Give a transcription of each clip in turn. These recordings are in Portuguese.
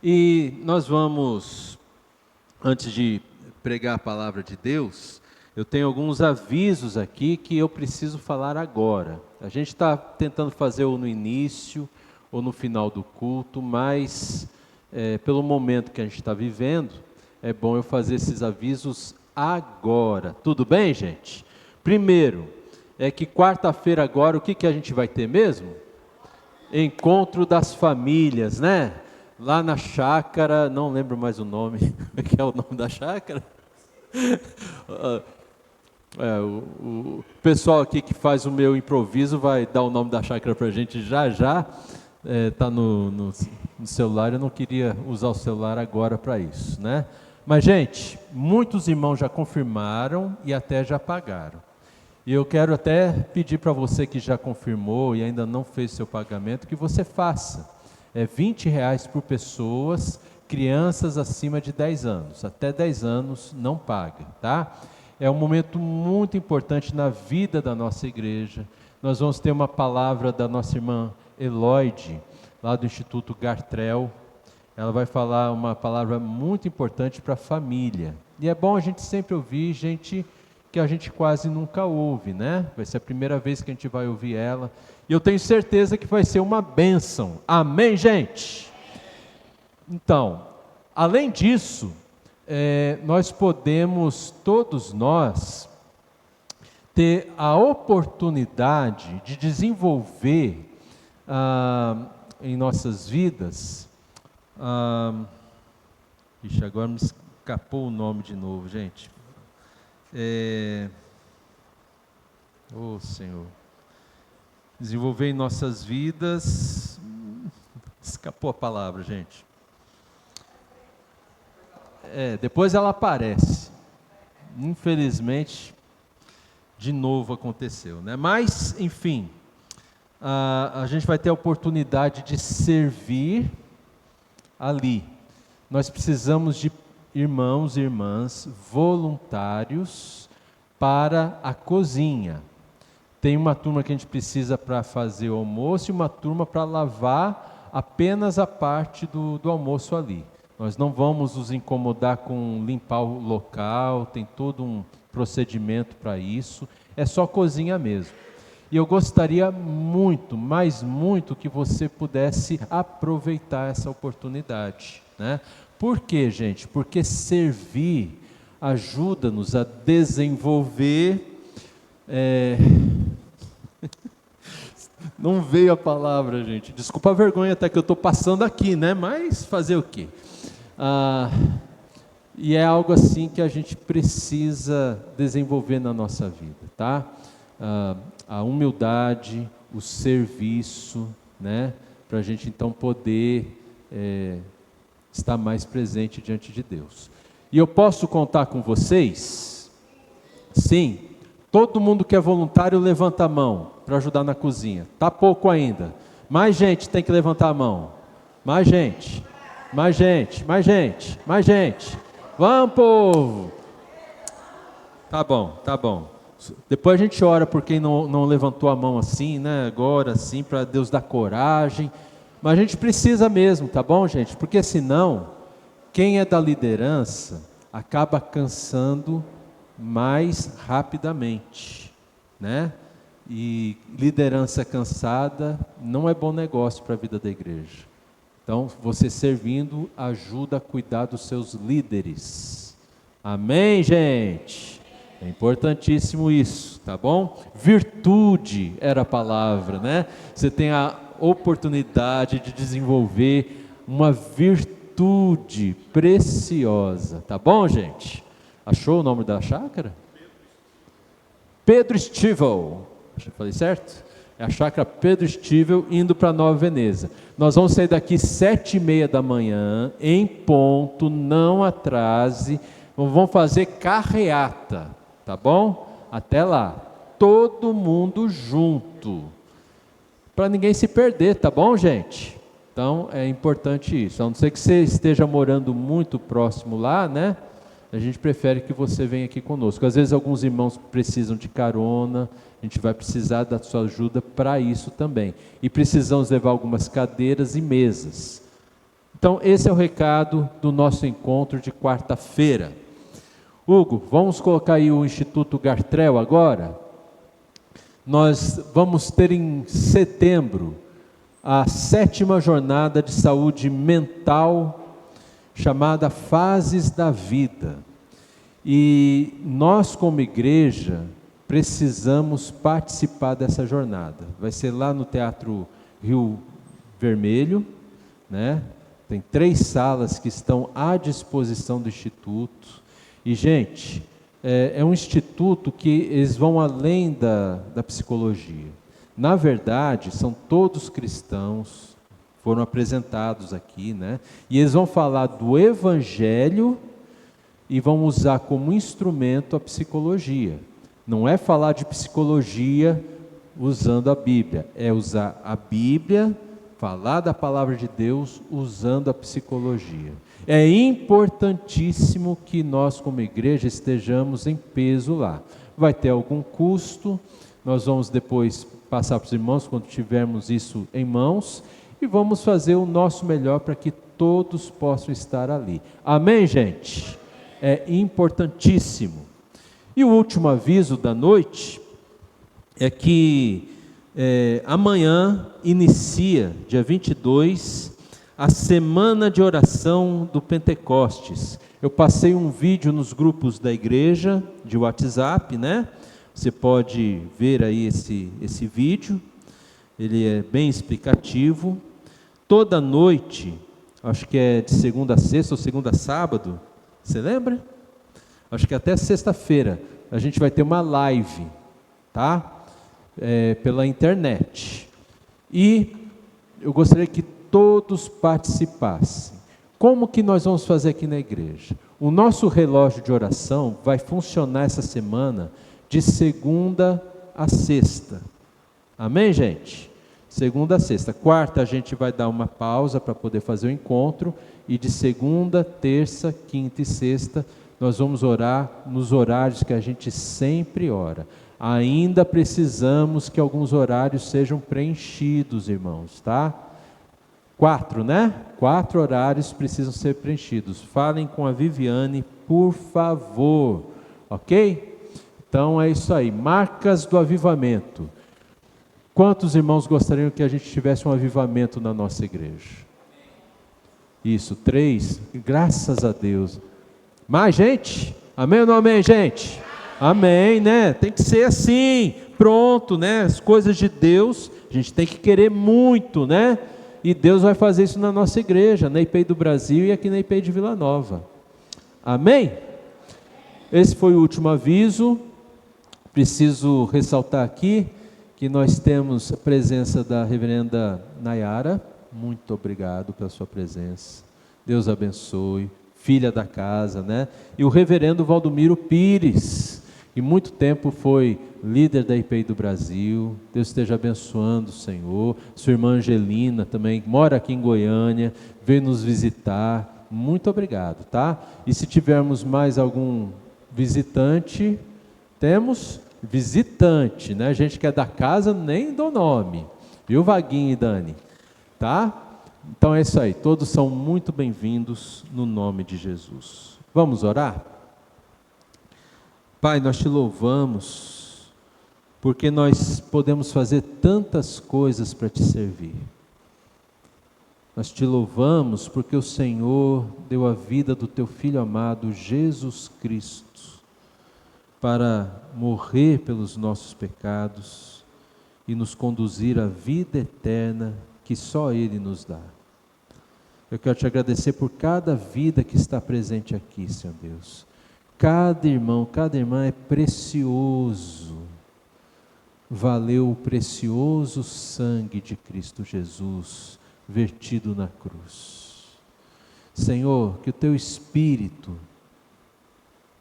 E nós vamos, antes de pregar a palavra de Deus, eu tenho alguns avisos aqui que eu preciso falar agora. A gente está tentando fazer ou no início ou no final do culto, mas pelo momento que a gente está vivendo, é bom eu fazer esses avisos agora. Tudo bem, gente? Primeiro, é que quarta-feira agora, o que a gente vai ter mesmo? Encontro das famílias, né? Lá na chácara, não lembro mais o nome, que é o nome da chácara? O pessoal aqui que faz o meu improviso vai dar o nome da chácara para a gente já. Está no celular, eu não queria usar o celular agora para isso, né? Mas, gente, muitos irmãos já confirmaram e até já pagaram. E eu quero até pedir para você que já confirmou e ainda não fez seu pagamento, que você faça. É R$20 por pessoas, crianças acima de 10 anos. Até 10 anos não paga, tá? É um momento muito importante na vida da nossa igreja. Nós vamos ter uma palavra da nossa irmã Eloide, lá do Instituto Gartrell. Ela vai falar uma palavra muito importante para a família. E é bom a gente sempre ouvir gente que a gente quase nunca ouve, né? Vai ser a primeira vez que a gente vai ouvir ela. E eu tenho certeza que vai ser uma bênção. Amém, gente? Então, além disso, nós podemos, todos nós, ter a oportunidade de desenvolver em nossas vidas. Agora me escapou o nome de novo, gente. Senhor. Desenvolver em nossas vidas. Escapou a palavra, gente. Depois ela aparece. Infelizmente, de novo aconteceu, né? Mas, enfim, a gente vai ter a oportunidade de servir ali. Nós precisamos de irmãos e irmãs voluntários para a cozinha. Tem uma turma que a gente precisa para fazer o almoço e uma turma para lavar apenas a parte do almoço ali. Nós não vamos nos incomodar com limpar o local, tem todo um procedimento para isso, é só cozinha mesmo. E eu gostaria muito, mas muito, que você pudesse aproveitar essa oportunidade, né? Por quê, gente? Porque servir ajuda-nos a desenvolver... Não veio a palavra, gente. Desculpa a vergonha até que eu estou passando aqui, né? Mas fazer o quê? E é algo assim que a gente precisa desenvolver na nossa vida, tá? A humildade, o serviço, né? Para a gente então poder estar mais presente diante de Deus. E eu posso contar com vocês? Sim. Todo mundo que é voluntário levanta a mão para ajudar na cozinha. Tá pouco ainda. Mais gente tem que levantar a mão. Mais gente. Mais gente. Mais gente. Mais gente. Vamos, povo. Tá bom, tá bom. Depois a gente ora por quem não levantou a mão assim, né? Agora assim, para Deus dar coragem. Mas a gente precisa mesmo, tá bom, gente? Porque senão, quem é da liderança acaba cansando mais rapidamente, né? E liderança cansada não é bom negócio para a vida da igreja. Então, você servindo ajuda a cuidar dos seus líderes. Amém, gente? É importantíssimo isso, tá bom? Virtude era a palavra, né? Você tem a oportunidade de desenvolver uma virtude preciosa, tá bom, gente? Achou o nome da chácara? Pedro Stivel. Acho que falei certo? É a chácara Pedro Stivel, indo para Nova Veneza. Nós vamos sair daqui 7h30 da manhã, em ponto, não atrase. Vamos fazer carreata, tá bom? Até lá. Todo mundo junto. Para ninguém se perder, tá bom, gente? Então, é importante isso. A não ser que você esteja morando muito próximo lá, né? A gente prefere que você venha aqui conosco. Às vezes alguns irmãos precisam de carona, a gente vai precisar da sua ajuda para isso também. E precisamos levar algumas cadeiras e mesas. Então, esse é o recado do nosso encontro de quarta-feira. Hugo, vamos colocar aí o Instituto Gartrell agora? Nós vamos ter em setembro a 7ª jornada de saúde mental, chamada Fases da Vida. E nós, como igreja, precisamos participar dessa jornada. Vai ser lá no Teatro Rio Vermelho, né? Tem 3 salas que estão à disposição do Instituto. E, gente, é um instituto que eles vão além da psicologia. Na verdade, são todos cristãos, foram apresentados aqui, né? E eles vão falar do Evangelho e vão usar como instrumento a psicologia. Não é falar de psicologia usando a Bíblia, é usar a Bíblia, falar da palavra de Deus usando a psicologia. É importantíssimo que nós, como igreja, estejamos em peso lá. Vai ter algum custo, nós vamos depois passar para os irmãos quando tivermos isso em mãos, e vamos fazer o nosso melhor para que todos possam estar ali. Amém, gente? É importantíssimo. E o último aviso da noite é que amanhã inicia, dia 22, a semana de oração do Pentecostes. Eu passei um vídeo nos grupos da igreja, de WhatsApp, né? Você pode ver aí esse vídeo, ele é bem explicativo. Toda noite, acho que é de segunda a sexta ou segunda a sábado, você lembra? Acho que até sexta-feira a gente vai ter uma live, tá? Pela internet. E eu gostaria que todos participassem. Como que nós vamos fazer aqui na igreja? O nosso relógio de oração vai funcionar essa semana de segunda a sexta. Amém, gente? Segunda a sexta. Quarta a gente vai dar uma pausa para poder fazer o encontro. E de segunda, terça, quinta e sexta nós vamos orar nos horários que a gente sempre ora. Ainda precisamos que alguns horários sejam preenchidos, irmãos, tá? 4, né? 4 horários precisam ser preenchidos. Falem com a Viviane, por favor, ok? Então é isso aí, marcas do avivamento. Quantos irmãos gostariam que a gente tivesse um avivamento na nossa igreja? Isso, 3, graças a Deus. Mais gente? Amém ou não amém, gente? Amém, né? Tem que ser assim, pronto, né? As coisas de Deus, a gente tem que querer muito, né? E Deus vai fazer isso na nossa igreja, na IPEI do Brasil e aqui na IPEI de Vila Nova. Amém? Esse foi o último aviso. Preciso ressaltar aqui que nós temos a presença da reverenda Nayara. Muito obrigado pela sua presença. Deus abençoe. Filha da casa, né? E o reverendo Valdomiro Pires, que muito tempo foi líder da IPEI do Brasil. Deus esteja abençoando o Senhor. Sua irmã Angelina também, mora aqui em Goiânia, veio nos visitar. Muito obrigado, tá? E se tivermos mais algum visitante, temos visitante, né? Gente que é da casa, nem dou nome. Viu, Vaguinho e Dani? Tá? Então é isso aí, todos são muito bem-vindos no nome de Jesus. Vamos orar? Pai, nós te louvamos, porque nós podemos fazer tantas coisas para te servir. Nós te louvamos porque o Senhor deu a vida do teu Filho amado, Jesus Cristo, para morrer pelos nossos pecados e nos conduzir à vida eterna que só Ele nos dá. Eu quero te agradecer por cada vida que está presente aqui, Senhor Deus. Cada irmão, cada irmã é precioso. Valeu o precioso sangue de Cristo Jesus, vertido na cruz. Senhor, que o teu Espírito,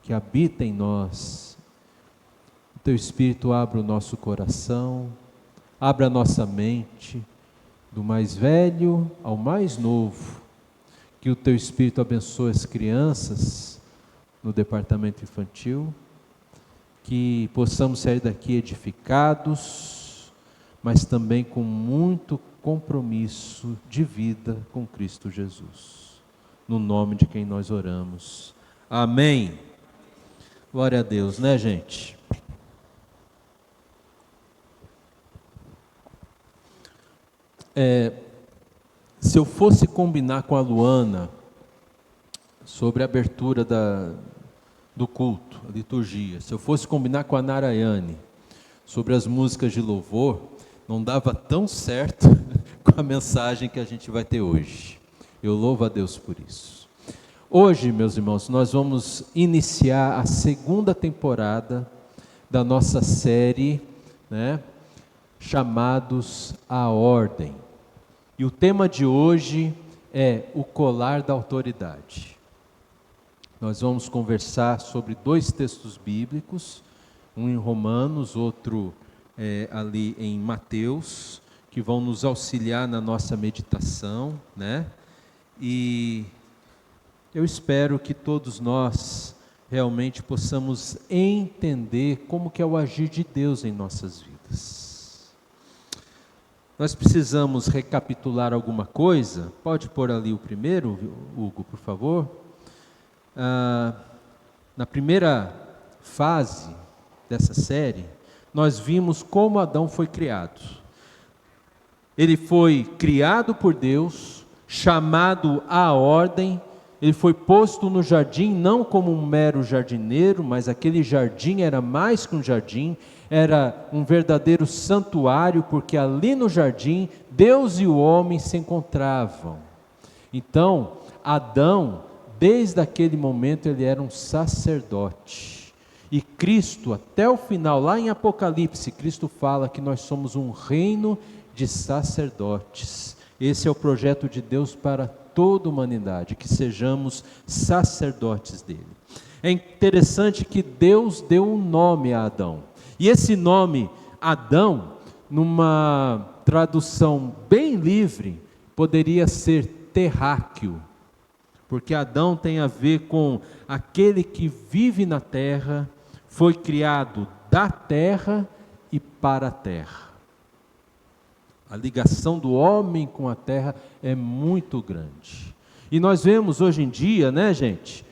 que habita em nós, o teu Espírito abra o nosso coração, abra a nossa mente, do mais velho ao mais novo, que o teu Espírito abençoe as crianças no departamento infantil, que possamos sair daqui edificados, mas também com muito compromisso de vida com Cristo Jesus. No nome de quem nós oramos. Amém. Glória a Deus, né, gente? Se eu fosse combinar com a Luana sobre a abertura do culto, a liturgia, se eu fosse combinar com a Narayane sobre as músicas de louvor, não dava tão certo com a mensagem que a gente vai ter hoje. Eu louvo a Deus por isso. Hoje, meus irmãos, nós vamos iniciar a segunda temporada da nossa série, né, chamados à ordem. E o tema de hoje é o colar da autoridade. Nós vamos conversar sobre 2 textos bíblicos, um em Romanos, outro ali em Mateus, que vão nos auxiliar na nossa meditação, né? E eu espero que todos nós realmente possamos entender como que é o agir de Deus em nossas vidas. Nós precisamos recapitular alguma coisa. Pode pôr ali o primeiro, Hugo, por favor. Na primeira fase dessa série, nós vimos como Adão foi criado. Ele foi criado por Deus, chamado à ordem. Ele foi posto no jardim não como um mero jardineiro, mas aquele jardim era mais que um jardim, era um verdadeiro santuário, porque ali no jardim Deus e o homem se encontravam. Então, Adão, desde aquele momento, ele era um sacerdote. E Cristo, até o final, lá em Apocalipse, Cristo fala que nós somos um reino de sacerdotes. Esse é o projeto de Deus para toda a humanidade, que sejamos sacerdotes dele. É interessante que Deus deu um nome a Adão. E esse nome, Adão, numa tradução bem livre, poderia ser terráqueo, porque Adão tem a ver com aquele que vive na terra, foi criado da terra e para a terra. A ligação do homem com a terra é muito grande. E nós vemos hoje em dia, né, gente,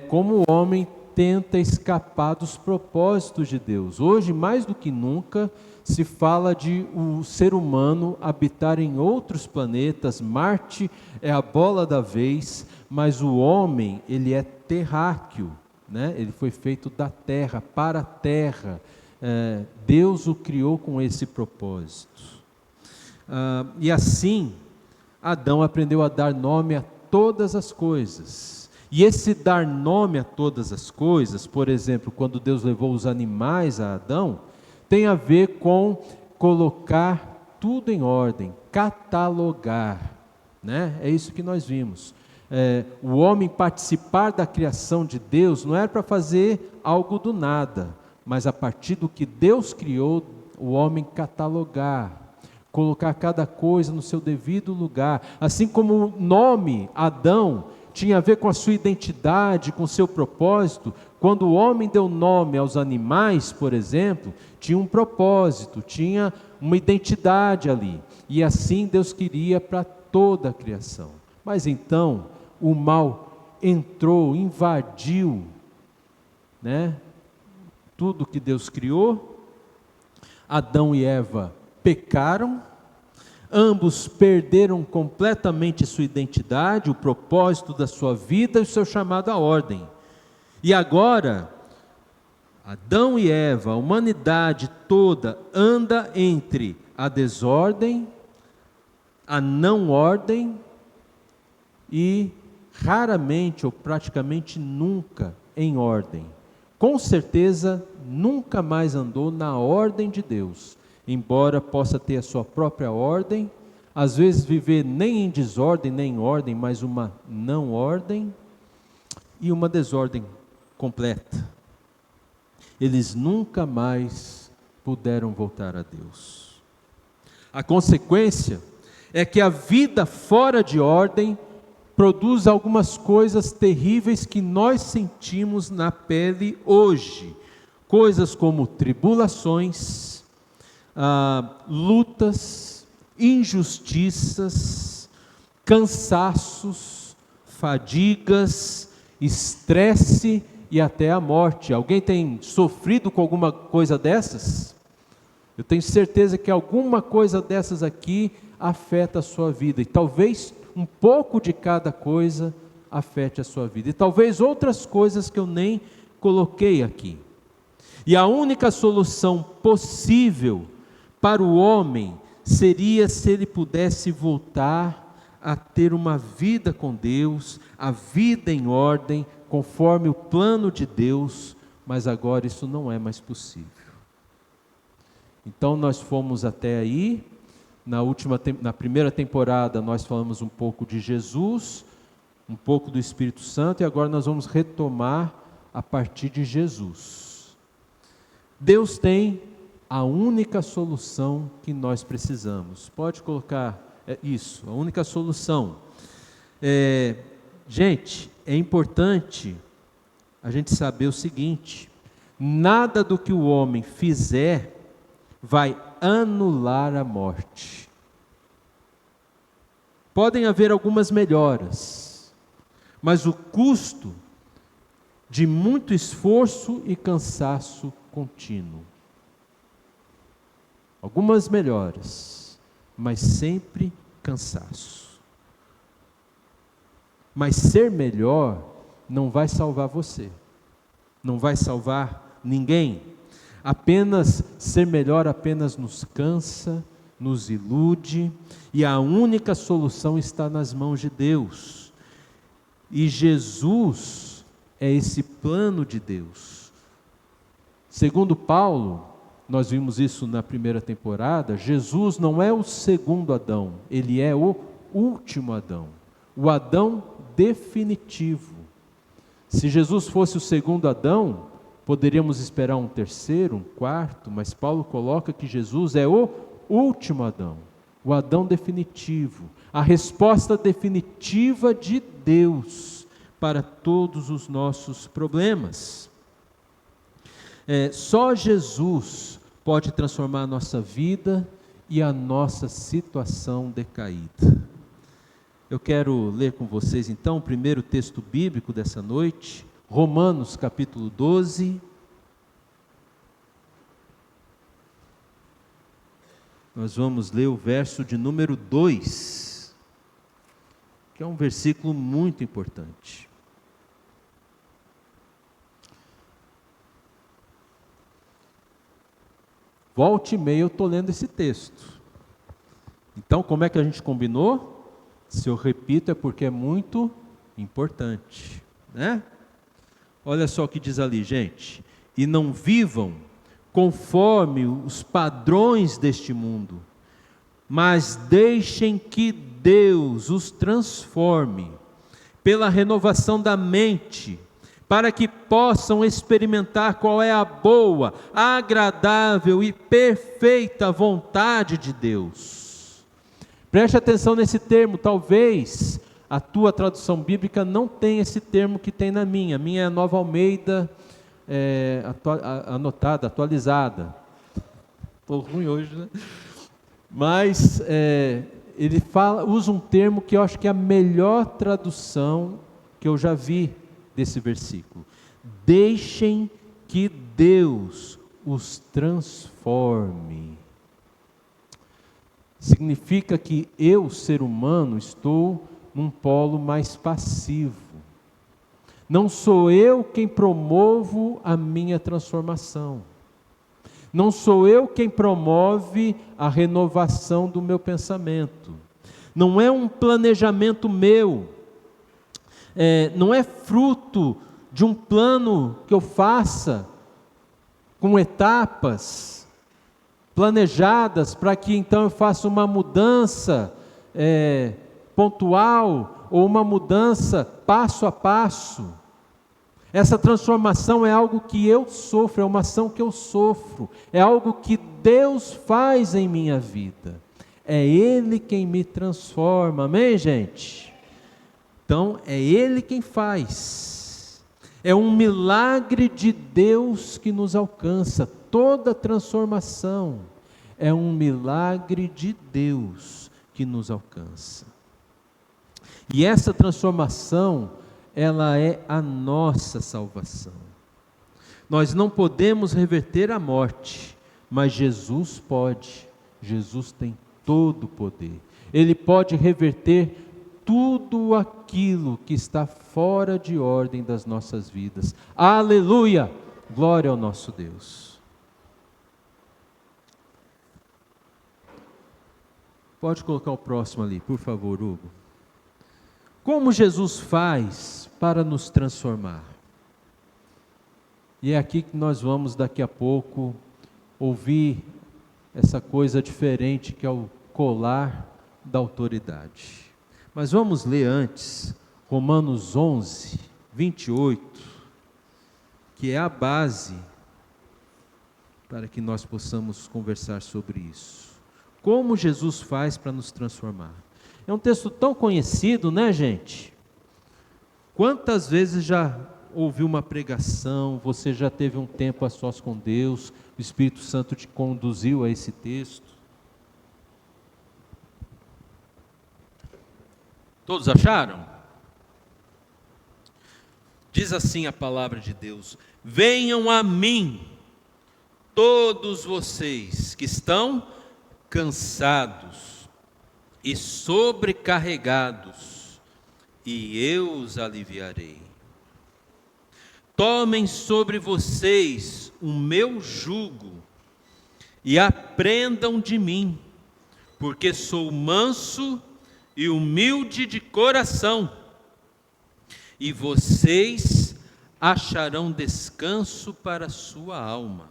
como o homem tenta escapar dos propósitos de Deus. Hoje, mais do que nunca, se fala de o ser humano habitar em outros planetas. Marte é a bola da vez, mas o homem, ele é terráqueo, né? Ele foi feito da terra, para a terra. Deus o criou com esse propósito. E assim, Adão aprendeu a dar nome a todas as coisas. E esse dar nome a todas as coisas, por exemplo, quando Deus levou os animais a Adão, tem a ver com colocar tudo em ordem, catalogar, né? É isso que nós vimos. O homem participar da criação de Deus não era para fazer algo do nada, mas a partir do que Deus criou, o homem catalogar, colocar cada coisa no seu devido lugar. Assim como o nome Adão tinha a ver com a sua identidade, com o seu propósito, quando o homem deu nome aos animais, por exemplo, tinha um propósito, tinha uma identidade ali. E assim Deus queria para toda a criação. Mas então, o mal entrou, invadiu, né, tudo que Deus criou. Adão e Eva pecaram, ambos perderam completamente sua identidade, o propósito da sua vida e o seu chamado à ordem. E agora, Adão e Eva, a humanidade toda, anda entre a desordem, a não ordem e raramente ou praticamente nunca em ordem. Com certeza, nunca mais andou na ordem de Deus. Embora possa ter a sua própria ordem, às vezes viver nem em desordem, nem em ordem, mas uma não ordem e uma desordem completa. Eles nunca mais puderam voltar a Deus. A consequência é que a vida fora de ordem produz algumas coisas terríveis que nós sentimos na pele hoje. Coisas como tribulações, lutas, injustiças, cansaços, fadigas, estresse e até a morte. Alguém tem sofrido com alguma coisa dessas? Eu tenho certeza que alguma coisa dessas aqui afeta a sua vida, e talvez um pouco de cada coisa afete a sua vida, e talvez outras coisas que eu nem coloquei aqui. E a única solução possível para o homem seria se ele pudesse voltar a ter uma vida com Deus, a vida em ordem, conforme o plano de Deus, mas agora isso não é mais possível. Então nós fomos até aí, na primeira temporada nós falamos um pouco de Jesus, um pouco do Espírito Santo, e agora nós vamos retomar a partir de Jesus. Deus tem a única solução que nós precisamos. Pode colocar isso, a única solução. Gente, é importante a gente saber o seguinte: nada do que o homem fizer vai anular a morte. Podem haver algumas melhoras, mas o custo de muito esforço e cansaço contínuo. Algumas melhoras, mas sempre cansaço. Mas ser melhor não vai salvar você, não vai salvar ninguém. Apenas ser melhor apenas nos cansa, nos ilude, e a única solução está nas mãos de Deus. E Jesus é esse plano de Deus. Segundo Paulo, nós vimos isso na primeira temporada, Jesus não é o segundo Adão, ele é o último Adão, o Adão definitivo. Se Jesus fosse o segundo Adão, poderíamos esperar um terceiro, um quarto, mas Paulo coloca que Jesus é o último Adão, o Adão definitivo, a resposta definitiva de Deus para todos os nossos problemas. Só Jesus pode transformar a nossa vida e a nossa situação decaída. Eu quero ler com vocês então o primeiro texto bíblico dessa noite, Romanos capítulo 12. Nós vamos ler o verso de número 2, que é um versículo muito importante. Volte e meia eu estou lendo esse texto. Então, como é que a gente combinou? Se eu repito é porque é muito importante, né? Olha só o que diz ali, gente. E não vivam conforme os padrões deste mundo, mas deixem que Deus os transforme pela renovação da mente, para que possam experimentar qual é a boa, agradável e perfeita vontade de Deus. Preste atenção nesse termo. Talvez a tua tradução bíblica não tenha esse termo que tem na minha. A minha é a Nova Almeida, anotada, atualizada. Estou ruim hoje, né? Mas ele usa um termo que eu acho que é a melhor tradução que eu já vi desse versículo. Deixem que Deus os transforme. Significa que eu, ser humano, estou num polo mais passivo. Não sou eu quem promovo a minha transformação. Não sou eu quem promove a renovação do meu pensamento. Não é um planejamento meu. Não é fruto de um plano que eu faça com etapas planejadas para que então eu faça uma mudança pontual ou uma mudança passo a passo. Essa transformação é algo que eu sofro, é uma ação que eu sofro, é algo que Deus faz em minha vida. É Ele quem me transforma, amém, gente? Então, é Ele quem faz. É um milagre de Deus que nos alcança. Toda transformação é um milagre de Deus que nos alcança. E essa transformação, ela é a nossa salvação. Nós não podemos reverter a morte, mas Jesus pode. Jesus tem todo o poder. Ele pode reverter tudo aquilo que está fora de ordem das nossas vidas. Aleluia! Glória ao nosso Deus. Pode colocar o próximo ali, por favor, Hugo. Como Jesus faz para nos transformar? E é aqui que nós vamos daqui a pouco ouvir essa coisa diferente que é o colar da autoridade. Mas vamos ler antes Romanos 11, 28, que é a base para que nós possamos conversar sobre isso. Como Jesus faz para nos transformar? É um texto tão conhecido, né, gente? Quantas vezes já ouviu uma pregação, você já teve um tempo a sós com Deus, o Espírito Santo te conduziu a esse texto? Todos acharam? Diz assim a palavra de Deus: venham a mim, todos vocês que estão cansados e sobrecarregados, e eu os aliviarei. Tomem sobre vocês o meu jugo e aprendam de mim, porque sou manso e humilde de coração, e vocês acharão descanso para a sua alma,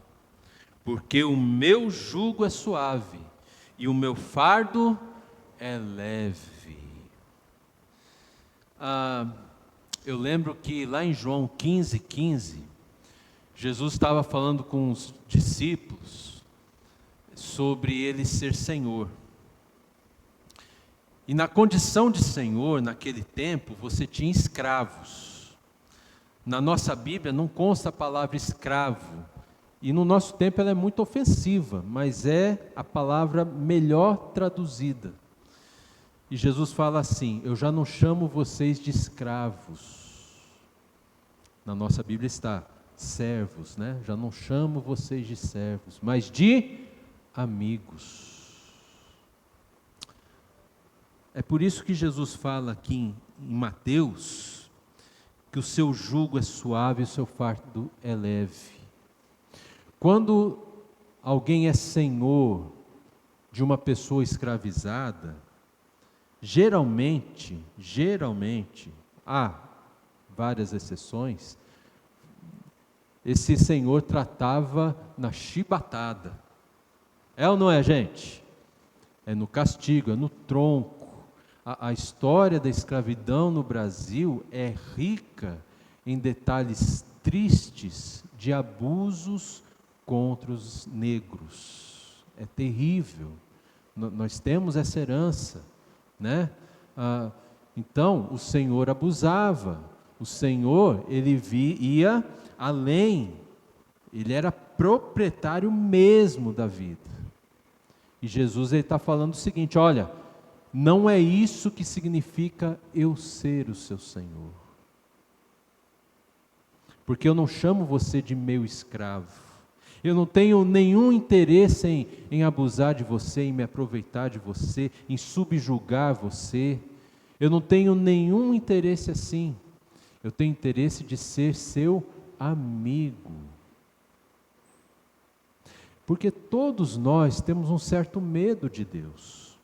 porque o meu jugo é suave e o meu fardo é leve. Eu lembro que lá em João 15:15, Jesus estava falando com os discípulos sobre ele ser Senhor. E na condição de Senhor, naquele tempo, você tinha escravos. Na nossa Bíblia não consta a palavra escravo. E no nosso tempo ela é muito ofensiva, mas é a palavra melhor traduzida. E Jesus fala assim: eu já não chamo vocês de escravos. Na nossa Bíblia está servos, né? Já não chamo vocês de servos, mas de amigos. É por isso que Jesus fala aqui em Mateus, que o seu jugo é suave e o seu fardo é leve. Quando alguém é senhor de uma pessoa escravizada, geralmente, há várias exceções, esse senhor tratava na chibatada. É ou não é, gente? É no castigo, é no tronco. A história da escravidão no Brasil é rica em detalhes tristes de abusos contra os negros. É terrível. Nós temos essa herança, né? Então, o Senhor abusava. O Senhor, ele ia além. Ele era proprietário mesmo da vida. E Jesus está falando o seguinte: olha, não é isso que significa eu ser o seu Senhor. Porque eu não chamo você de meu escravo. Eu não tenho nenhum interesse em abusar de você, em me aproveitar de você, em subjugar você. Eu não tenho nenhum interesse assim. Eu tenho interesse de ser seu amigo. Porque todos nós temos um certo medo de Deus.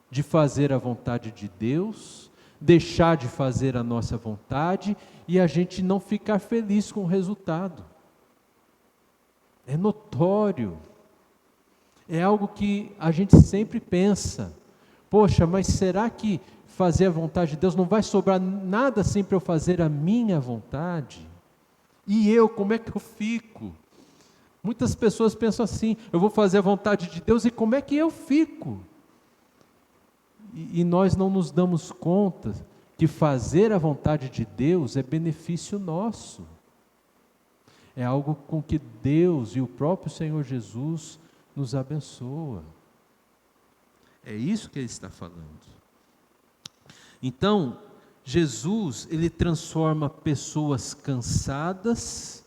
De fazer a vontade de Deus, deixar de fazer a nossa vontade e a gente não ficar feliz com o resultado. É notório, é algo que a gente sempre pensa: poxa, mas será que fazer a vontade de Deus não vai sobrar nada assim para eu fazer a minha vontade? E eu, como é que eu fico? Muitas pessoas pensam assim: eu vou fazer a vontade de Deus e como é que eu fico? E nós não nos damos conta que fazer a vontade de Deus é benefício nosso. É algo com que Deus e o próprio Senhor Jesus nos abençoa. É isso que ele está falando. Então, Jesus, ele transforma pessoas cansadas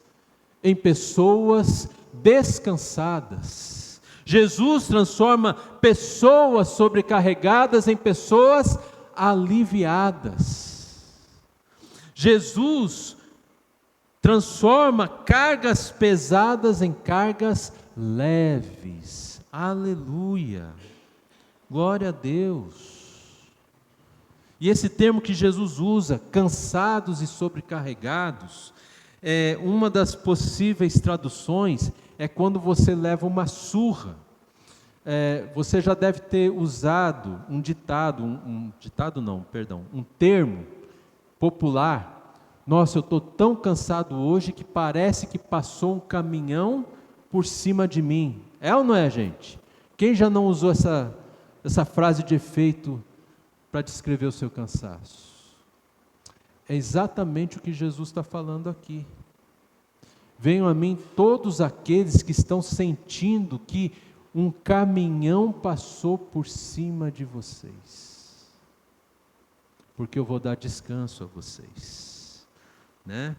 em pessoas descansadas. Jesus transforma pessoas sobrecarregadas em pessoas aliviadas. Jesus transforma cargas pesadas em cargas leves. Aleluia! Glória a Deus! E esse termo que Jesus usa, cansados e sobrecarregados, uma das possíveis traduções é quando você leva uma surra. Você já deve ter usado um termo popular. Nossa, eu estou tão cansado hoje que parece que passou um caminhão por cima de mim. É ou não é, gente? Quem já não usou essa frase de efeito para descrever o seu cansaço? É exatamente o que Jesus está falando aqui. Venham a mim todos aqueles que estão sentindo que um caminhão passou por cima de vocês, porque eu vou dar descanso a vocês, né?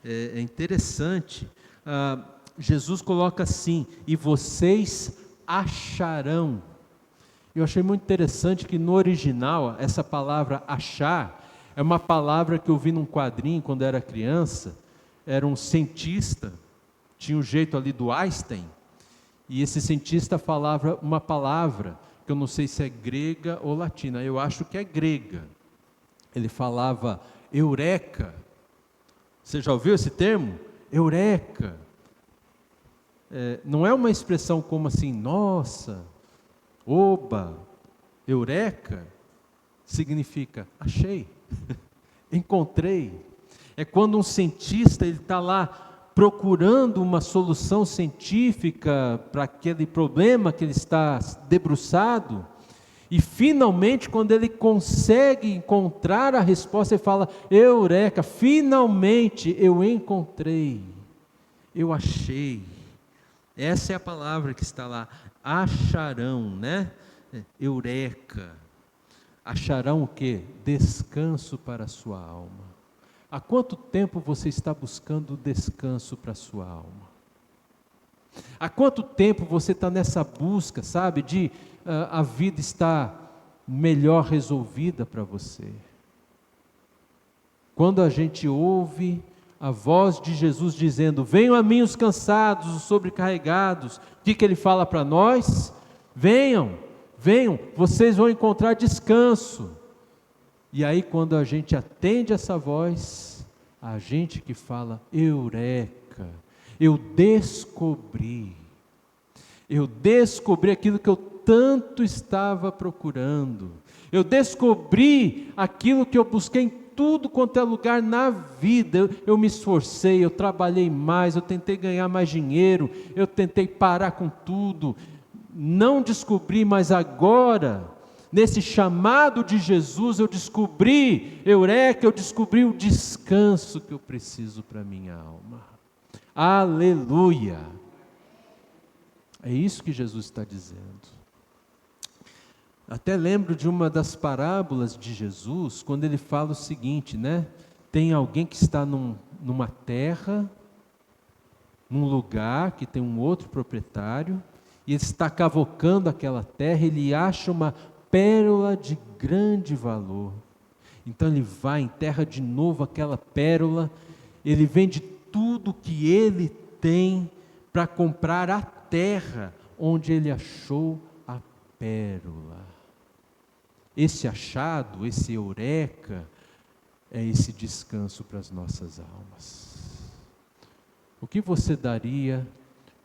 É interessante, Jesus coloca assim: e vocês acharão. Eu achei muito interessante que no original, essa palavra achar, é uma palavra que eu vi num quadrinho quando era criança. Era um cientista, tinha o jeito ali do Einstein, e esse cientista falava uma palavra, que eu não sei se é grega ou latina, eu acho que é grega. Ele falava eureka. Você já ouviu esse termo? Eureka. Não é uma expressão como assim, nossa, oba, eureka, significa achei, encontrei. É quando um cientista está lá procurando uma solução científica para aquele problema que ele está debruçado, e finalmente quando ele consegue encontrar a resposta, ele fala: eureka, finalmente eu encontrei, eu achei. Essa é a palavra que está lá, acharão, né? Eureka. Acharão o quê? Descanso para a sua alma. Há quanto tempo você está buscando descanso para a sua alma? Há quanto tempo você está nessa busca, sabe, de a vida estar melhor resolvida para você? Quando a gente ouve a voz de Jesus dizendo: venham a mim os cansados, os sobrecarregados, o que ele fala para nós? Venham, vocês vão encontrar descanso. E aí quando a gente atende essa voz, a gente que fala: eureka, eu descobri aquilo que eu tanto estava procurando, eu descobri aquilo que eu busquei em tudo quanto é lugar na vida. Eu me esforcei, eu trabalhei mais, eu tentei ganhar mais dinheiro, eu tentei parar com tudo, não descobri, mas agora, nesse chamado de Jesus, eu descobri, eureka, eu descobri o descanso que eu preciso para a minha alma. Aleluia! É isso que Jesus está dizendo. Até lembro de uma das parábolas de Jesus, quando ele fala o seguinte, né? Tem alguém que está numa terra, num lugar que tem um outro proprietário, e ele está cavocando aquela terra, ele acha uma pérola de grande valor. Então ele vai, enterra de novo aquela pérola, ele vende tudo que ele tem para comprar a terra onde ele achou a pérola. Esse achado, esse eureka, é esse descanso para as nossas almas. O que você daria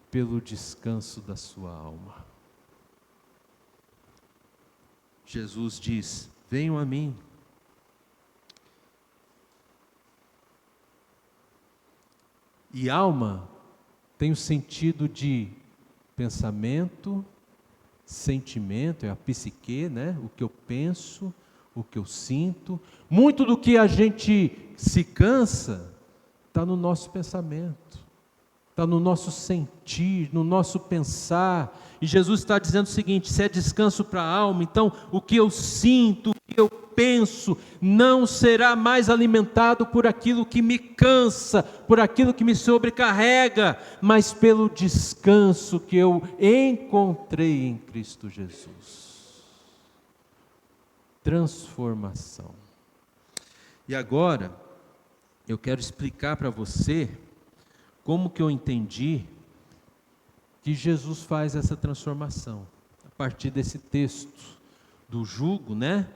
pelo descanso da sua alma? Jesus diz: venham a mim. E alma tem o sentido de pensamento, sentimento, é a psique, né? O que eu penso, o que eu sinto. Muito do que a gente se cansa está no nosso pensamento. está no nosso sentir, no nosso pensar. E Jesus está dizendo o seguinte: se é descanso para a alma, então o que eu sinto, o que eu penso, não será mais alimentado por aquilo que me cansa, por aquilo que me sobrecarrega, mas pelo descanso que eu encontrei em Cristo Jesus. Transformação. E agora, eu quero explicar para você como que eu entendi que Jesus faz essa transformação. A partir desse texto do jugo, né?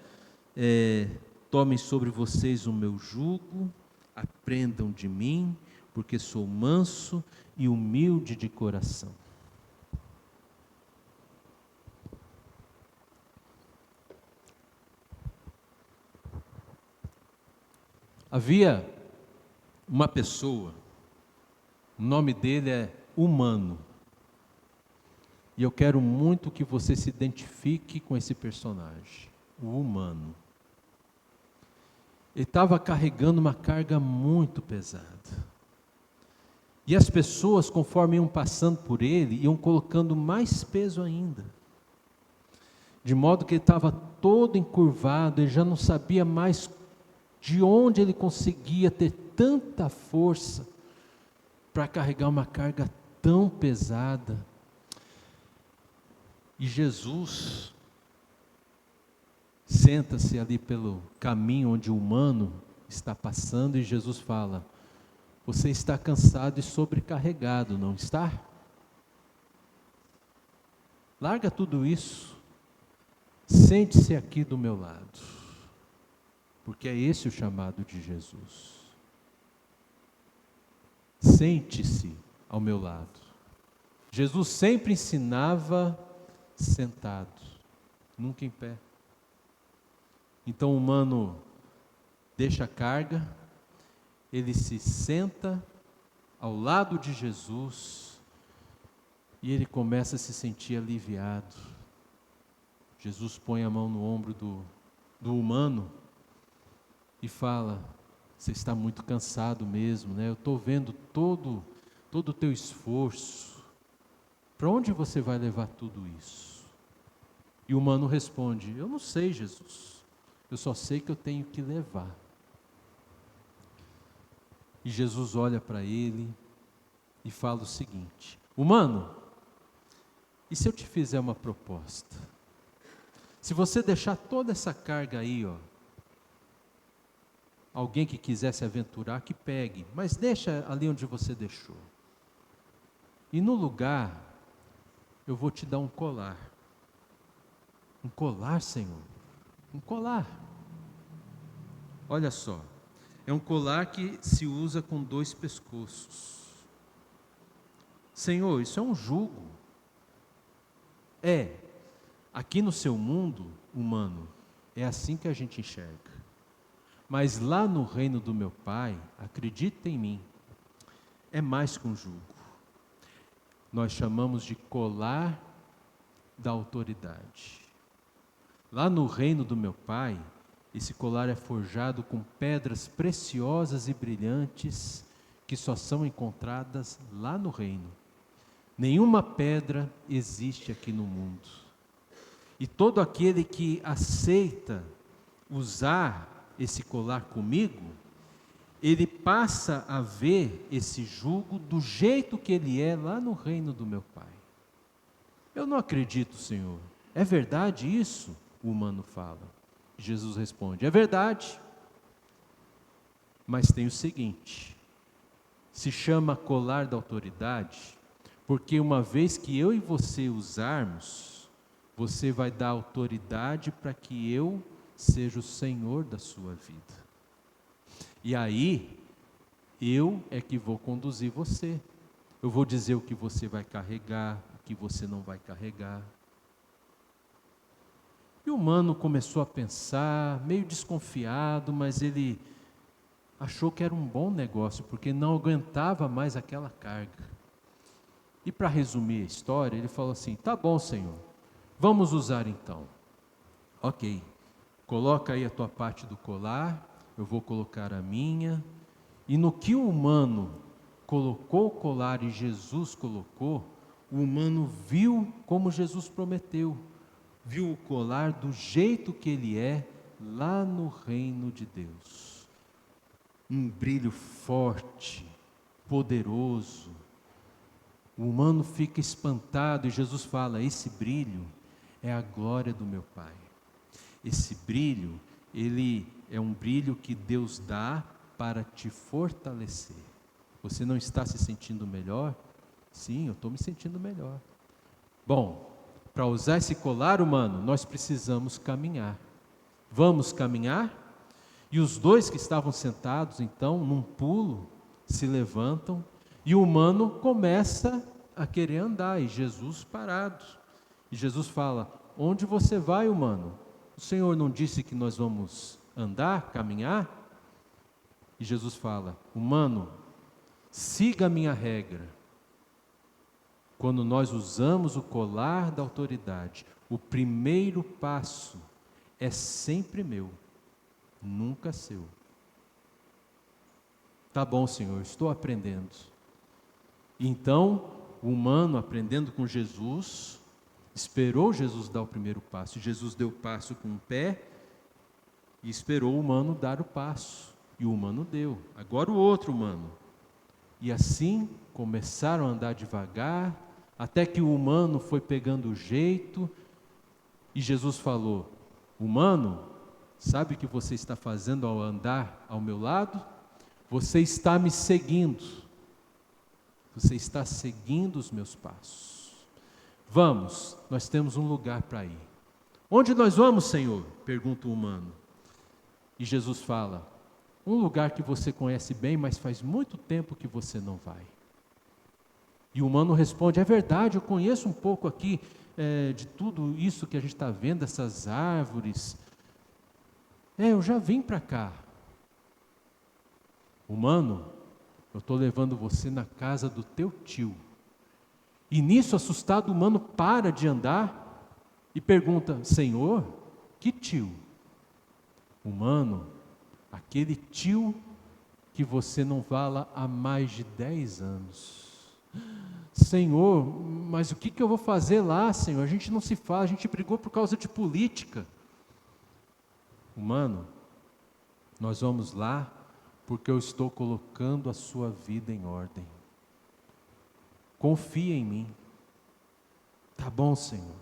Tomem sobre vocês o meu jugo, aprendam de mim, porque sou manso e humilde de coração. Havia uma pessoa, o nome dele é Humano, e eu quero muito que você se identifique com esse personagem, o Humano. Ele estava carregando uma carga muito pesada, e as pessoas, conforme iam passando por ele, iam colocando mais peso ainda, de modo que ele estava todo encurvado, ele já não sabia mais de onde ele conseguia ter tanta força para carregar uma carga tão pesada. E Jesus senta-se ali pelo caminho onde o humano está passando, e Jesus fala: você está cansado e sobrecarregado, não está? Larga tudo isso, sente-se aqui do meu lado, porque é esse o chamado de Jesus. Sente-se ao meu lado. Jesus sempre ensinava sentado, nunca em pé. Então o humano deixa a carga, ele se senta ao lado de Jesus e ele começa a se sentir aliviado. Jesus põe a mão no ombro do humano e fala: você está muito cansado mesmo, né? Eu estou vendo todo o teu esforço. Para onde você vai levar tudo isso? E o humano responde: eu não sei, Jesus. Eu só sei que eu tenho que levar. E Jesus olha para ele e fala o seguinte: humano, e se eu te fizer uma proposta? Se você deixar toda essa carga aí, alguém que quiser se aventurar, que pegue, mas deixa ali onde você deixou. E no lugar, eu vou te dar um colar. Um colar, Senhor? Um colar. Olha só, é um colar que se usa com 2 pescoços. Senhor, isso é um jugo. Aqui no seu mundo humano, é assim que a gente enxerga. Mas lá no reino do meu Pai, acredita em mim, é mais que um jugo. Nós chamamos de colar da autoridade. Lá no reino do meu Pai, esse colar é forjado com pedras preciosas e brilhantes que só são encontradas lá no reino. Nenhuma pedra existe aqui no mundo. E todo aquele que aceita usar esse colar comigo, ele passa a ver esse jugo do jeito que ele é lá no reino do meu Pai. Eu não acredito, Senhor. É verdade isso? O humano fala. Jesus responde: é verdade. Mas tem o seguinte: se chama colar da autoridade, porque uma vez que eu e você usarmos, você vai dar autoridade para que eu seja o Senhor da sua vida. E aí, eu é que vou conduzir você. Eu vou dizer o que você vai carregar, o que você não vai carregar. E o humano começou a pensar, meio desconfiado, mas ele achou que era um bom negócio, porque não aguentava mais aquela carga. E para resumir a história, ele falou assim: tá bom, Senhor, vamos usar então. Ok, coloca aí a tua parte do colar, eu vou colocar a minha. E no que o humano colocou o colar e Jesus colocou, o humano viu como Jesus prometeu, viu o colar do jeito que ele é lá no reino de Deus. Um brilho forte, poderoso. O humano fica espantado e Jesus fala: esse brilho é a glória do meu Pai. Esse brilho, ele é um brilho que Deus dá para te fortalecer. Você não está se sentindo melhor? Sim, eu estou me sentindo melhor. Bom, para usar esse colar humano, nós precisamos caminhar. Vamos caminhar? E os dois que estavam sentados, então, num pulo, se levantam e o humano começa a querer andar, e Jesus parado. E Jesus fala: onde você vai, humano? O Senhor não disse que nós vamos andar, caminhar? E Jesus fala: humano, siga a minha regra. Quando nós usamos o colar da autoridade, o primeiro passo é sempre meu, nunca seu. Tá bom, Senhor, estou aprendendo. Então, o humano, aprendendo com Jesus, esperou Jesus dar o primeiro passo. Jesus deu o passo com o pé e esperou o humano dar o passo. E o humano deu. Agora o outro humano. E assim começaram a andar devagar, até que o humano foi pegando o jeito. E Jesus falou: humano, sabe o que você está fazendo ao andar ao meu lado? Você está me seguindo. Você está seguindo os meus passos. Vamos, nós temos um lugar para ir. Onde nós vamos, Senhor? Pergunta o humano. E Jesus fala: um lugar que você conhece bem, mas faz muito tempo que você não vai. E o humano responde: é verdade, eu conheço um pouco aqui de tudo isso que a gente está vendo, essas árvores. Eu já vim para cá. Humano, eu estou levando você na casa do teu tio. E nisso, assustado, o humano para de andar e pergunta: Senhor, que tio? Humano, aquele tio que você não fala há mais de 10 anos. Senhor, mas o que eu vou fazer lá, Senhor? A gente não se fala, a gente brigou por causa de política. Humano, nós vamos lá porque eu estou colocando a sua vida em ordem. Confia em mim. Tá bom, Senhor.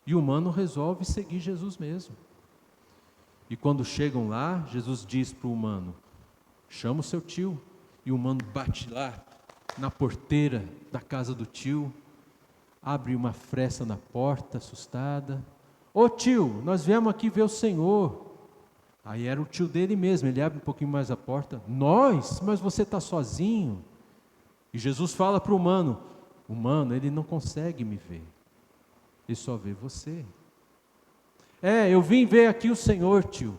E o humano resolve seguir Jesus mesmo. E quando chegam lá, Jesus diz para o humano: chama o seu tio. E o humano bate lá na porteira da casa do tio, abre uma fresta na porta, assustada. Ô tio, nós viemos aqui ver o Senhor. Aí era o tio dele mesmo, ele abre um pouquinho mais a porta. Nós? Mas você está sozinho? E Jesus fala para o humano: humano, ele não consegue me ver, ele só vê você. Eu vim ver aqui o Senhor, tio,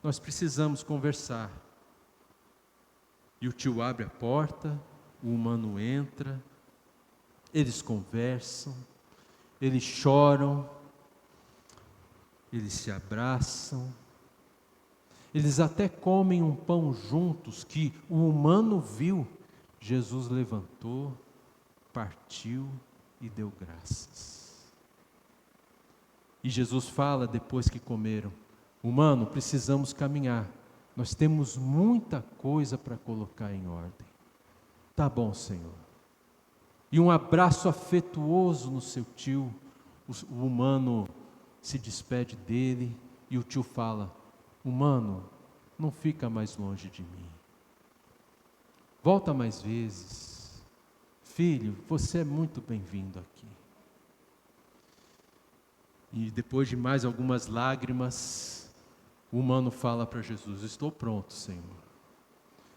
nós precisamos conversar. E o tio abre a porta, o humano entra, eles conversam, eles choram, eles se abraçam, eles até comem um pão juntos que o humano viu. Jesus levantou, partiu e deu graças. E Jesus fala depois que comeram: humano, precisamos caminhar, nós temos muita coisa para colocar em ordem. Tá bom, Senhor. E um abraço afetuoso no seu tio. O humano se despede dele e o tio fala: humano, não fica mais longe de mim. Volta mais vezes. Filho, você é muito bem-vindo aqui. E depois de mais algumas lágrimas, o humano fala para Jesus: estou pronto, Senhor.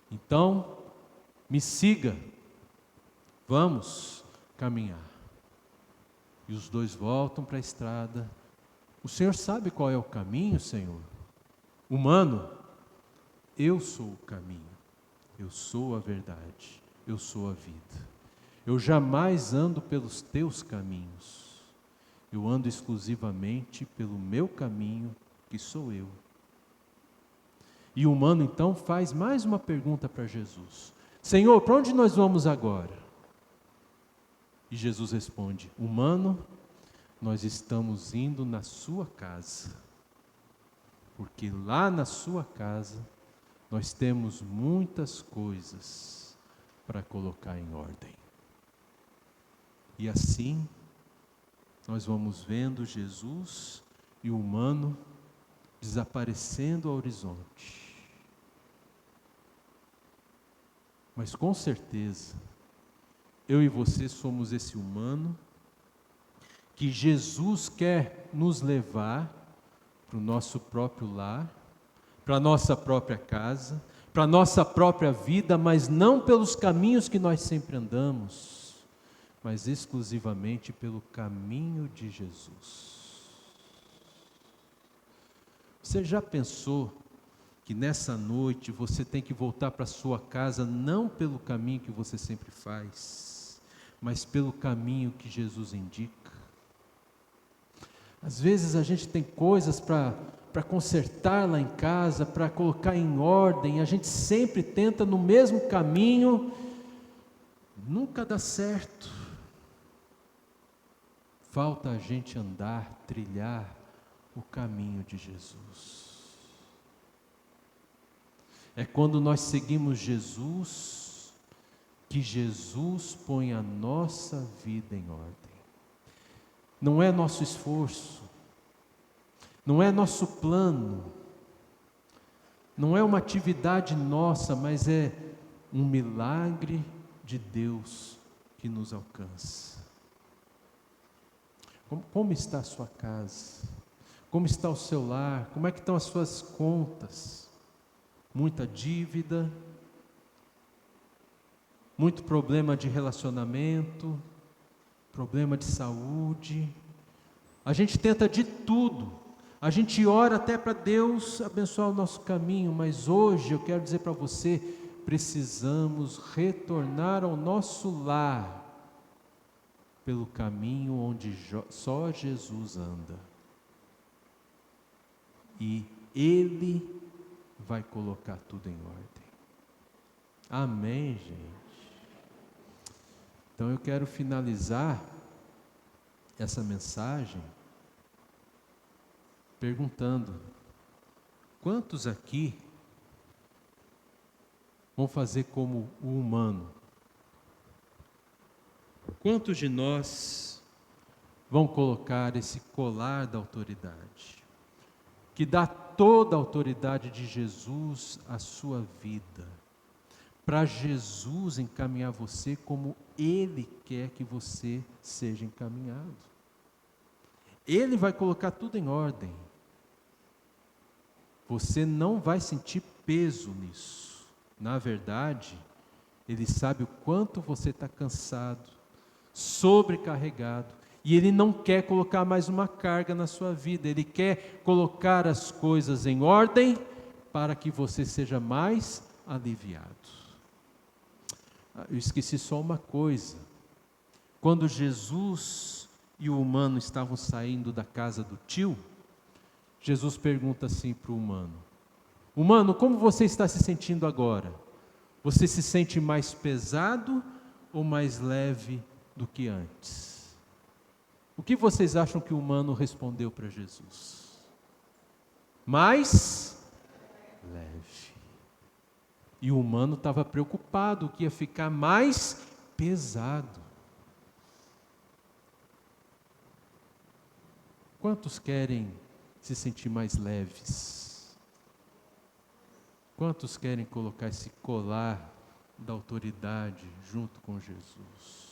Então, me siga. Vamos caminhar. E os dois voltam para a estrada. O Senhor sabe qual é o caminho, Senhor? Humano, eu sou o caminho, eu sou a verdade, eu sou a vida. Eu jamais ando pelos teus caminhos, eu ando exclusivamente pelo meu caminho, que sou eu. E o humano então faz mais uma pergunta para Jesus: Senhor, para onde nós vamos agora? E Jesus responde: humano, nós estamos indo na sua casa, porque lá na sua casa nós temos muitas coisas para colocar em ordem. E assim nós vamos vendo Jesus e o humano desaparecendo ao horizonte. Mas com certeza, eu e você somos esse humano que Jesus quer nos levar para o nosso próprio lar, para a nossa própria casa, para a nossa própria vida, mas não pelos caminhos que nós sempre andamos, mas exclusivamente pelo caminho de Jesus. Você já pensou que nessa noite você tem que voltar para a sua casa não pelo caminho que você sempre faz, mas pelo caminho que Jesus indica? Às vezes a gente tem coisas para consertar lá em casa, para colocar em ordem, a gente sempre tenta no mesmo caminho, nunca dá certo. Falta a gente andar, trilhar o caminho de Jesus. É quando nós seguimos Jesus, que Jesus põe a nossa vida em ordem. Não é nosso esforço, não é nosso plano, não é uma atividade nossa, mas é um milagre de Deus que nos alcança. Como está a sua casa? Como está o seu lar? Como é que estão as suas contas? Muita dívida, muito problema de relacionamento, problema de saúde. A gente tenta de tudo, a gente ora até para Deus abençoar o nosso caminho, mas hoje eu quero dizer para você, precisamos retornar ao nosso lar, pelo caminho onde só Jesus anda. E Ele vai colocar tudo em ordem. Amém, gente? Então eu quero finalizar essa mensagem perguntando: quantos aqui vão fazer como o humano? Quantos de nós vão colocar esse colar da autoridade, que dá toda a autoridade de Jesus à sua vida, para Jesus encaminhar você como Ele quer que você seja encaminhado? Ele vai colocar tudo em ordem. Você não vai sentir peso nisso. Na verdade, Ele sabe o quanto você está cansado, sobrecarregado, e Ele não quer colocar mais uma carga na sua vida. Ele quer colocar as coisas em ordem para que você seja mais aliviado. Eu esqueci só uma coisa. Quando Jesus e o humano estavam saindo da casa do tio, Jesus pergunta assim para o humano: humano, como você está se sentindo agora? Você se sente mais pesado ou mais leve do que antes? O que vocês acham que o humano respondeu para Jesus? Mais leve. E o humano estava preocupado que ia ficar mais pesado. Quantos querem se sentir mais leves? Quantos querem colocar esse colar da autoridade junto com Jesus?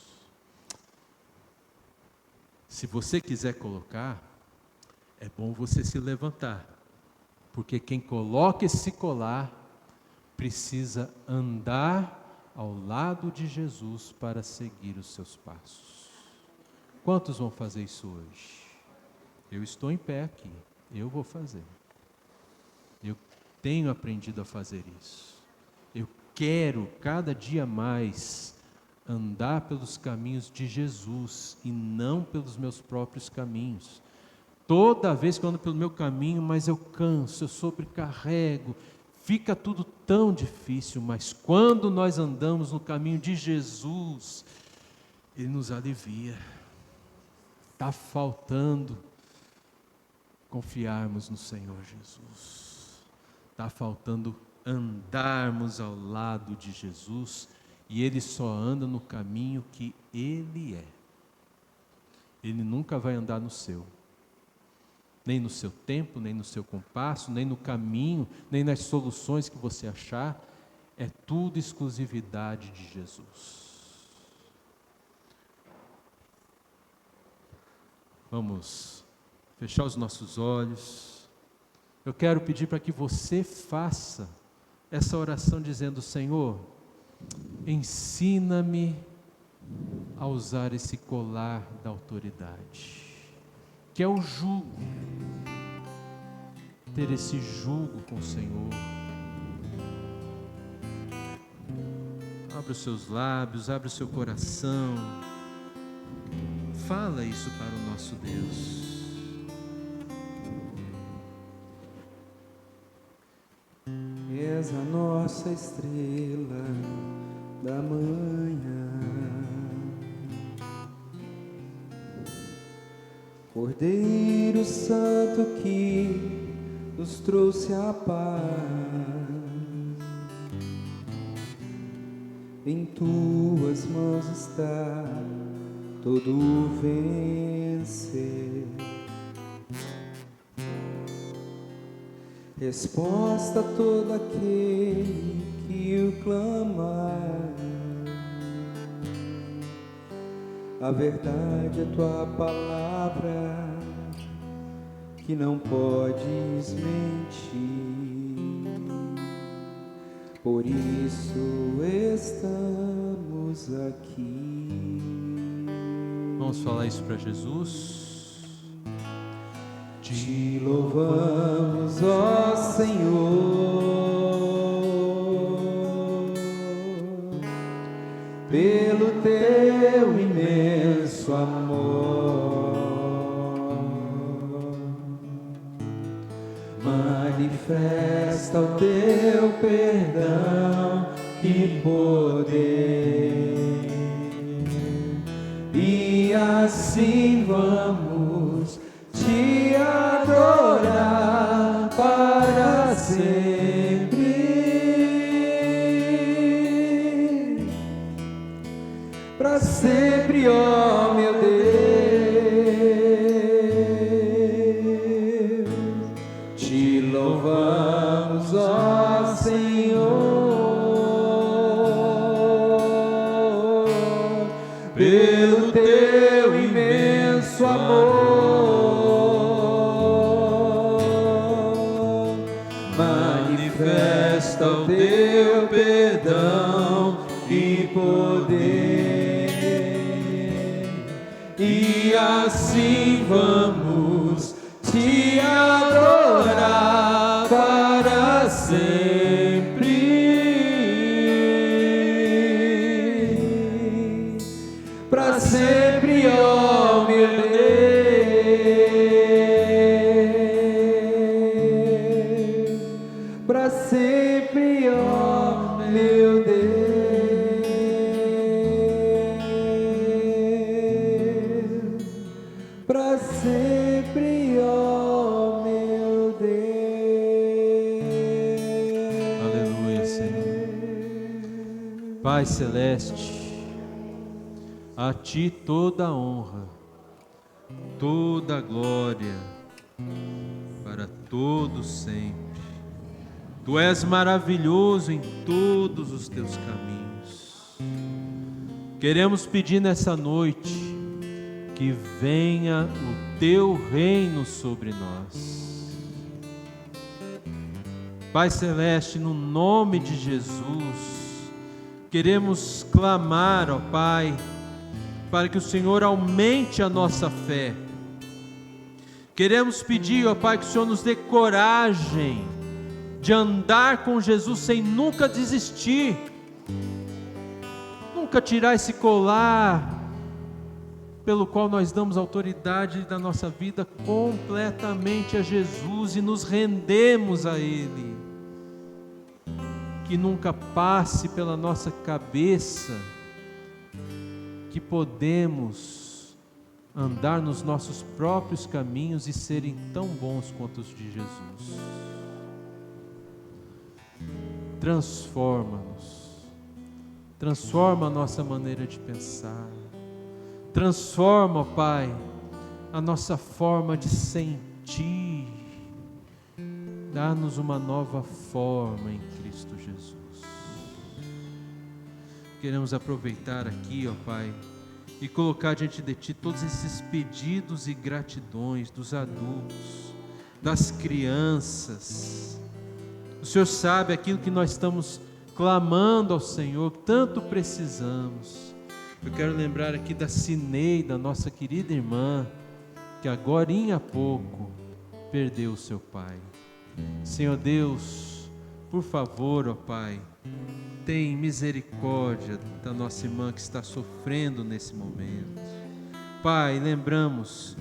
Se você quiser colocar, é bom você se levantar, porque quem coloca esse colar precisa andar ao lado de Jesus para seguir os seus passos. Quantos vão fazer isso hoje? Eu estou em pé aqui, eu vou fazer. Eu tenho aprendido a fazer isso. Eu quero cada dia mais andar pelos caminhos de Jesus e não pelos meus próprios caminhos. Toda vez que eu ando pelo meu caminho, mas eu canso, eu sobrecarrego, fica tudo tão difícil, mas quando nós andamos no caminho de Jesus, Ele nos alivia. Está faltando confiarmos no Senhor Jesus. Está faltando andarmos ao lado de Jesus, e Ele só anda no caminho que Ele é. Ele nunca vai andar no seu. Nem no seu tempo, nem no seu compasso, nem no caminho, nem nas soluções que você achar. É tudo exclusividade de Jesus. Vamos fechar os nossos olhos. Eu quero pedir para que você faça essa oração dizendo: Senhor, ensina-me a usar esse colar da autoridade, que é o jugo, ter esse jugo com o Senhor. Abre os seus lábios, abre o seu coração, fala isso para o nosso Deus. És a nossa estrela da manhã, Cordeiro Santo que nos trouxe a paz. Em tuas mãos está todo o vencer. Resposta a todo aquele que o clamar. A verdade é tua palavra, que não podes mentir. Por isso estamos aqui. Vamos falar isso para Jesus. Te louvamos, ó Senhor, pelo teu imenso amor. Manifesta o teu perdão e poder, e assim vamos te adorar para sempre, para sempre, ó meu Deus. Te louvamos, ó Senhor, pelo teu imenso amor. Manifesta o teu perdão e poder, e assim vamos te adorar para sempre, para sempre, ó meu Deus, para sempre, ó meu Deus, para sempre, ó meu Deus. Aleluia, Senhor. Pai Celeste, a Ti toda a honra, toda a glória, para todos sempre. Tu és maravilhoso em todos os Teus caminhos. Queremos pedir nessa noite que venha o Teu reino sobre nós. Pai Celeste, no nome de Jesus, queremos clamar, ó Pai, para que o Senhor aumente a nossa fé. Queremos pedir, ó Pai, que o Senhor nos dê coragem de andar com Jesus sem nunca desistir, nunca tirar esse colar pelo qual nós damos autoridade da nossa vida completamente a Jesus e nos rendemos a Ele. que nunca passe pela nossa cabeça que podemos andar nos nossos próprios caminhos e serem tão bons quanto os de Jesus. Transforma-nos, transforma a nossa maneira de pensar, transforma, Pai, a nossa forma de sentir, dá-nos uma nova forma em Cristo Jesus. Queremos aproveitar aqui, ó Pai, e colocar diante de Ti todos esses pedidos e gratidões dos adultos, das crianças. O Senhor sabe aquilo que nós estamos clamando ao Senhor, que tanto precisamos. Eu quero lembrar aqui da Cineida, nossa querida irmã, que agorinha há pouco perdeu o seu pai. Senhor Deus, por favor, ó Pai, tem misericórdia da nossa irmã que está sofrendo nesse momento. Pai, lembramos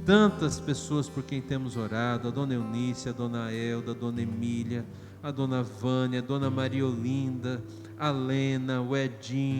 tantas pessoas por quem temos orado, a dona Eunice, a dona Elda, a dona Emília, a dona Vânia, a dona Maria Olinda, a Lena, o Edinho,